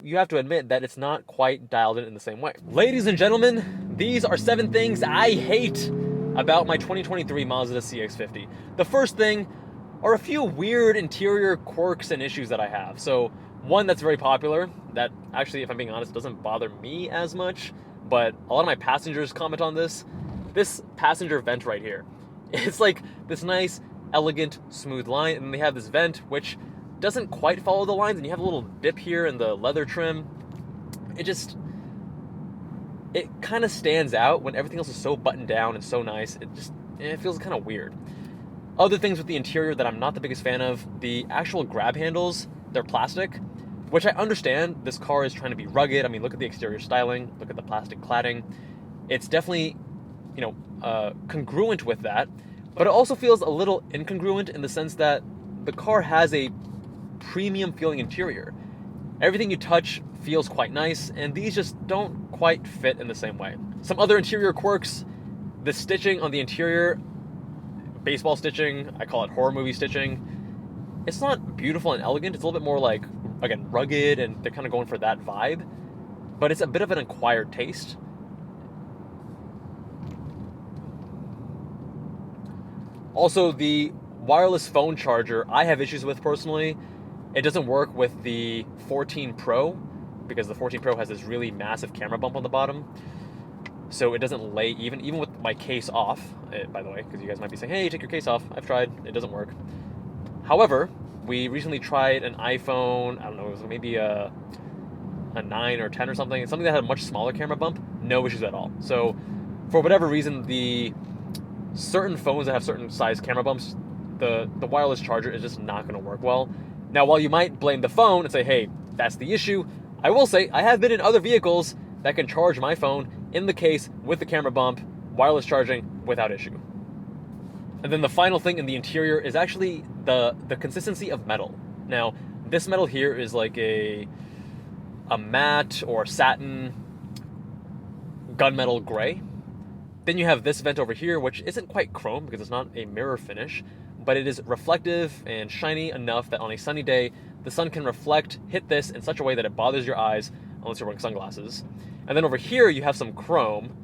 you have to admit that it's not quite dialed in the same way. Ladies and gentlemen, these are 7 things I hate about my 2023 Mazda CX-50. The first thing are a few weird interior quirks and issues that I have. So one that's very popular, that actually, if I'm being honest, doesn't bother me as much, but a lot of my passengers comment on this passenger vent right here. It's like this nice, elegant, smooth line, and they have this vent which doesn't quite follow the lines, and you have a little dip here in the leather trim. It kind of stands out when everything else is so buttoned down and so nice. It feels kind of weird. Other things with the interior that I'm not the biggest fan of, the actual grab handles, they're plastic, which I understand this car is trying to be rugged. I mean, look at the exterior styling, look at the plastic cladding. It's definitely, congruent with that, but it also feels a little incongruent in the sense that the car has a premium feeling interior. Everything you touch feels quite nice, and these just don't quite fit in the same way. Some other interior quirks, the stitching on the interior, baseball stitching, I call it horror movie stitching. It's not beautiful and elegant, it's a little bit more like, again, rugged, and they're kind of going for that vibe, but it's a bit of an acquired taste. Also, the wireless phone charger, I have issues with personally. It doesn't work with the 14 Pro because the 14 Pro has this really massive camera bump on the bottom. So it doesn't lay even with my case off, by the way, because you guys might be saying, hey, take your case off. I've tried, it doesn't work. However, we recently tried an iPhone, I don't know, it was maybe a 9 or 10 or something that had a much smaller camera bump, no issues at all. So for whatever reason, the certain phones that have certain size camera bumps, the wireless charger is just not going to work well. Now, while you might blame the phone and say, hey, that's the issue, I will say I have been in other vehicles that can charge my phone in the case with the camera bump, wireless charging without issue. And then the final thing in the interior is actually the consistency of metal. Now, this metal here is like a matte or satin gunmetal gray. Then you have this vent over here, which isn't quite chrome because it's not a mirror finish, but it is reflective and shiny enough that on a sunny day, the sun can hit this in such a way that it bothers your eyes unless you're wearing sunglasses. And then over here, you have some chrome,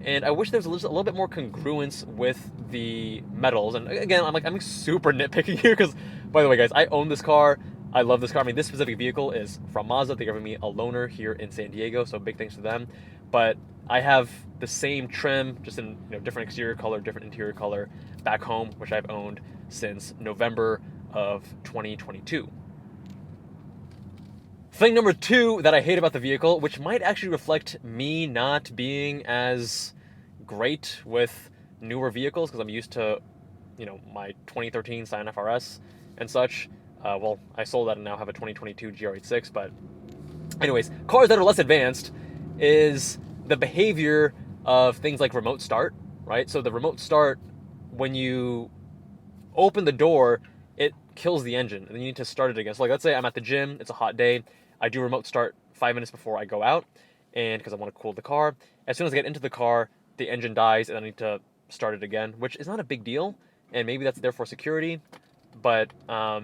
and I wish there was a little bit more congruence with the metals. And again, I'm super nitpicking here because, by the way, guys, I own this car. I love this car. I mean, this specific vehicle is from Mazda. They're giving me a loaner here in San Diego, so big thanks to them. But I have the same trim, just in different exterior color, different interior color, back home, which I've owned since November of 2022. Thing number 2 that I hate about the vehicle, which might actually reflect me not being as great with newer vehicles because I'm used to, my 2013 Scion FRS and such. Well, I sold that and now have a 2022 GR86, but anyways, cars that are less advanced is the behavior of things like remote start, right? So the remote start, when you open the door, it kills the engine, and then you need to start it again. So like, let's say I'm at the gym, it's a hot day, I do remote start 5 minutes before I go out, and because I want to cool the car. As soon as I get into the car, the engine dies, and I need to start it again, which is not a big deal, and maybe that's there for security, but I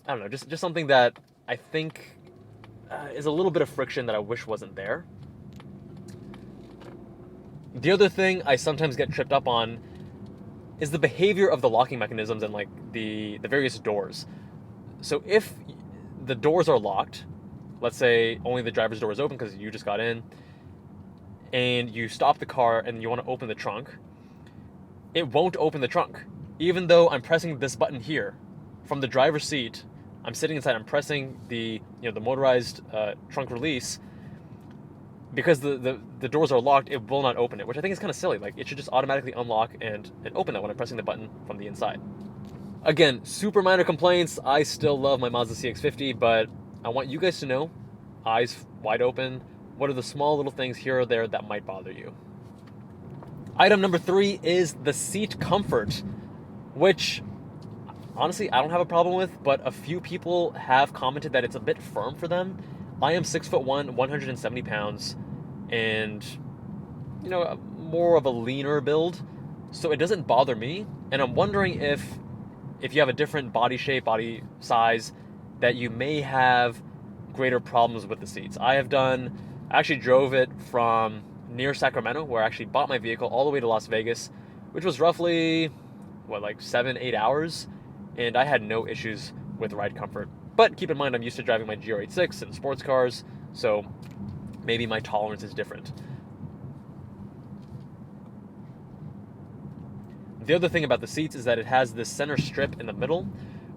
don't know, just something that I think is a little bit of friction that I wish wasn't there. The other thing I sometimes get tripped up on is the behavior of the locking mechanisms and like the various doors. So if the doors are locked, let's say only the driver's door is open because you just got in, and you stop the car and you want to open the trunk, it won't open the trunk. Even though I'm pressing this button here from the driver's seat, I'm sitting inside, I'm pressing the motorized trunk release. Because the doors are locked, it will not open it, which I think is kind of silly. Like, it should just automatically unlock and open that when I'm pressing the button from the inside. Again, super minor complaints. I still love my Mazda CX-50, but I want you guys to know, eyes wide open, what are the small little things here or there that might bother you. Item number 3 is the seat comfort, which honestly I don't have a problem with, but a few people have commented that it's a bit firm for them. I am 6'1", 170 pounds, and more of a leaner build, so it doesn't bother me. And I'm wondering if you have a different body shape, body size, that you may have greater problems with the seats. I actually drove it from near Sacramento, where I actually bought my vehicle, all the way to Las Vegas, which was roughly, like 7-8 hours, and I had no issues with ride comfort. But keep in mind, I'm used to driving my GR86 and sports cars, so maybe my tolerance is different. The other thing about the seats is that it has this center strip in the middle,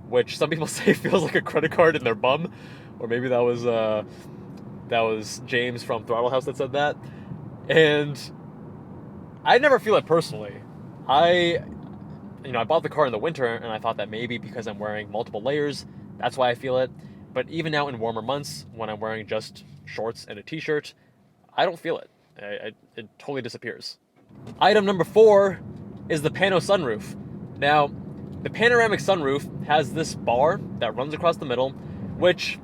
which some people say feels like a credit card in their bum, or maybe that was James from Throttle House that said that. And I never feel it personally. I bought the car in the winter, and I thought that maybe because I'm wearing multiple layers, that's why I feel it. But even now in warmer months, when I'm wearing just shorts and a t-shirt, I don't feel it. It totally disappears. Item number 4 is the Pano sunroof. Now, the Panoramic Sunroof has this bar that runs across the middle, which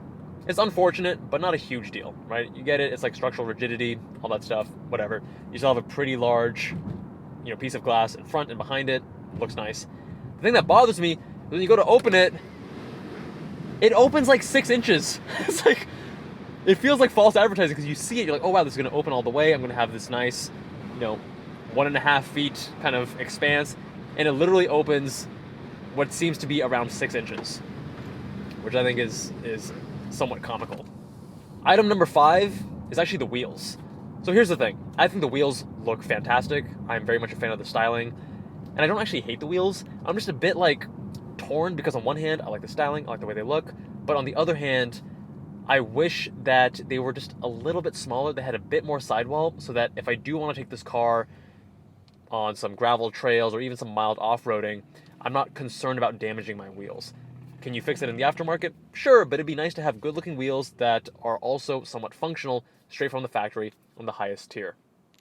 is unfortunate, but not a huge deal, right? You get it, it's like structural rigidity, all that stuff, whatever. You still have a pretty large, piece of glass in front and behind it. Looks nice. The thing that bothers me is when you go to open it, it opens like 6 inches. It's like, it feels like false advertising because you see it, you're like, oh wow, this is gonna open all the way. I'm gonna have this nice, 1.5 feet kind of expanse, and it literally opens what seems to be around 6 inches, which I think is somewhat comical. Item number 5 is actually the wheels. So here's the thing. I think the wheels look fantastic. I'm very much a fan of the styling, and I don't actually hate the wheels. I'm just a bit torn because on one hand, I like the styling, I like the way they look, but on the other hand, I wish that they were just a little bit smaller. They had a bit more sidewall so that if I do want to take this car on some gravel trails or even some mild off-roading, I'm not concerned about damaging my wheels. Can you fix it in the aftermarket? Sure, but it'd be nice to have good-looking wheels that are also somewhat functional straight from the factory on the highest tier.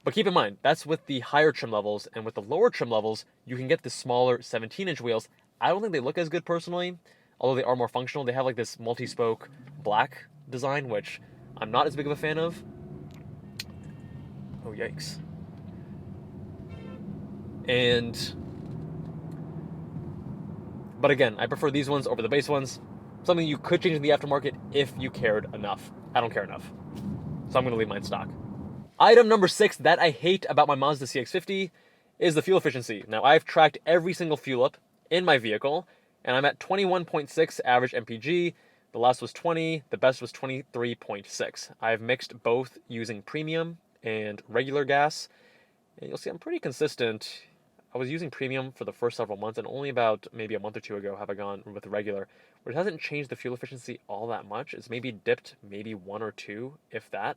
But keep in mind, that's with the higher trim levels, and with the lower trim levels, you can get the smaller 17-inch wheels. I don't think they look as good personally, although they are more functional. They have this multi-spoke black design, which I'm not as big of a fan of. Oh, yikes. But again, I prefer these ones over the base ones. Something you could change in the aftermarket if you cared enough. I don't care enough, so I'm going to leave mine stock. Item number 6 that I hate about my Mazda CX-50 is the fuel efficiency. Now, I've tracked every single fuel up in my vehicle, and I'm at 21.6 average MPG. The last was 20, the best was 23.6. I've mixed both using premium and regular gas, and you'll see I'm pretty consistent. I was using premium for the first several months, and only about maybe a month or two ago have I gone with regular, which hasn't changed the fuel efficiency all that much. It's maybe dipped maybe 1 or 2, if that.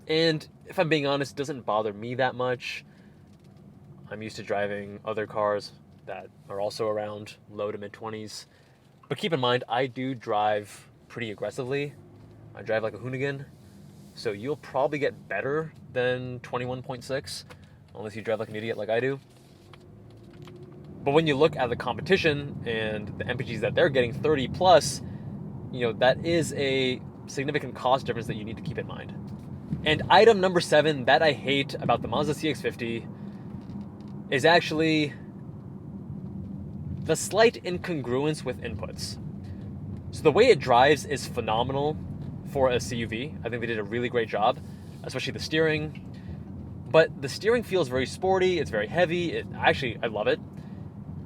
And if I'm being honest, it doesn't bother me that much. I'm used to driving other cars that are also around low to mid-20s. But keep in mind, I do drive pretty aggressively. I drive like a hoonigan. So you'll probably get better than 21.6, unless you drive like an idiot like I do. But when you look at the competition and the MPGs that they're getting, 30 plus, that is a significant cost difference that you need to keep in mind. And item number 7 that I hate about the Mazda CX-50 is actually the slight incongruence with inputs. So the way it drives is phenomenal for a CUV. I think they did a really great job, especially the steering. But the steering feels very sporty, it's very heavy, I love it.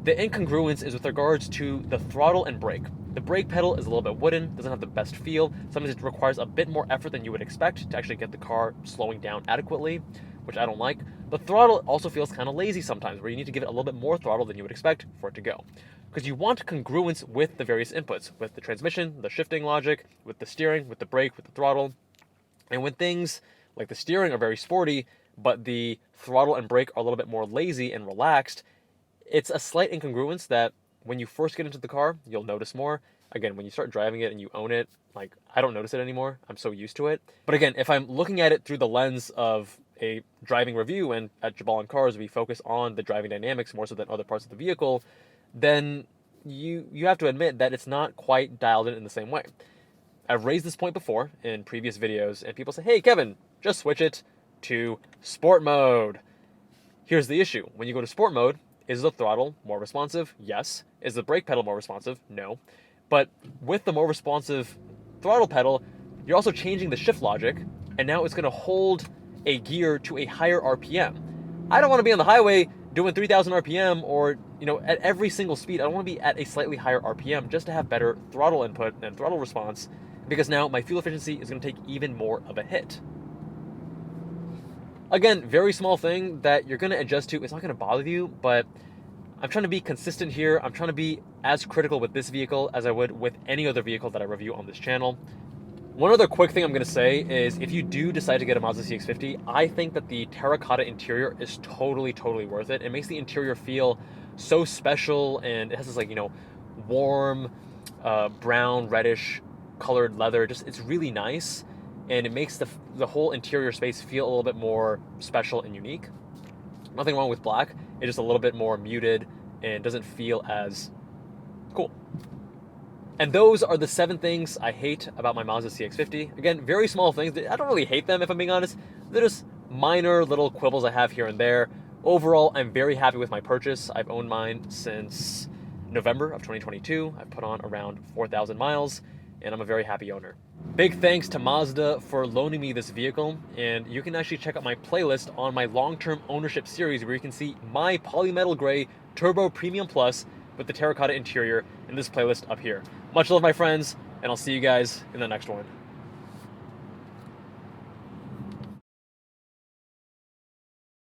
The incongruence is with regards to the throttle and brake. The brake pedal is a little bit wooden, doesn't have the best feel. Sometimes it requires a bit more effort than you would expect to actually get the car slowing down adequately, which I don't like. The throttle also feels kind of lazy sometimes, where you need to give it a little bit more throttle than you would expect for it to go. Because you want congruence with the various inputs, with the transmission, the shifting logic, with the steering, with the brake, with the throttle. And when things like the steering are very sporty, but the throttle and brake are a little bit more lazy and relaxed, it's a slight incongruence that when you first get into the car, you'll notice more. Again, when you start driving it and you own it, I don't notice it anymore. I'm so used to it. But again, if I'm looking at it through the lens of a driving review, and at Jubbal on Cars, we focus on the driving dynamics more so than other parts of the vehicle, then you have to admit that it's not quite dialed in the same way. I've raised this point before in previous videos, and people say, hey, Kevin, just switch it to sport mode. Here's the issue. When you go to sport mode, is the throttle more responsive? Yes. Is the brake pedal more responsive? No. But with the more responsive throttle pedal, you're also changing the shift logic, and now it's going to hold a gear to a higher RPM. I don't want to be on the highway doing 3,000 RPM, or at every single speed. I don't want to be at a slightly higher RPM just to have better throttle input and throttle response, because now my fuel efficiency is going to take even more of a hit. Again, very small thing that you're going to adjust to. It's not going to bother you, but I'm trying to be consistent here. I'm trying to be as critical with this vehicle as I would with any other vehicle that I review on this channel. One other quick thing I'm going to say is, if you do decide to get a Mazda CX-50, I think that the terracotta interior is totally worth it. It makes the interior feel so special, and it has this warm, brown, reddish colored leather. It's really nice, and it makes the whole interior space feel a little bit more special and unique. Nothing wrong with black. It's just a little bit more muted and doesn't feel as cool. And those are the 7 things I hate about my Mazda CX-50. Again, very small things. I don't really hate them, if I'm being honest. They're just minor little quibbles I have here and there. Overall, I'm very happy with my purchase. I've owned mine since November of 2022. I've put on around 4,000 miles, and I'm a very happy owner. Big thanks to Mazda for loaning me this vehicle, and you can actually check out my playlist on my long-term ownership series, where you can see my polymetal gray Turbo Premium Plus with the terracotta interior in this playlist up here. Much love, my friends, and I'll see you guys in the next one.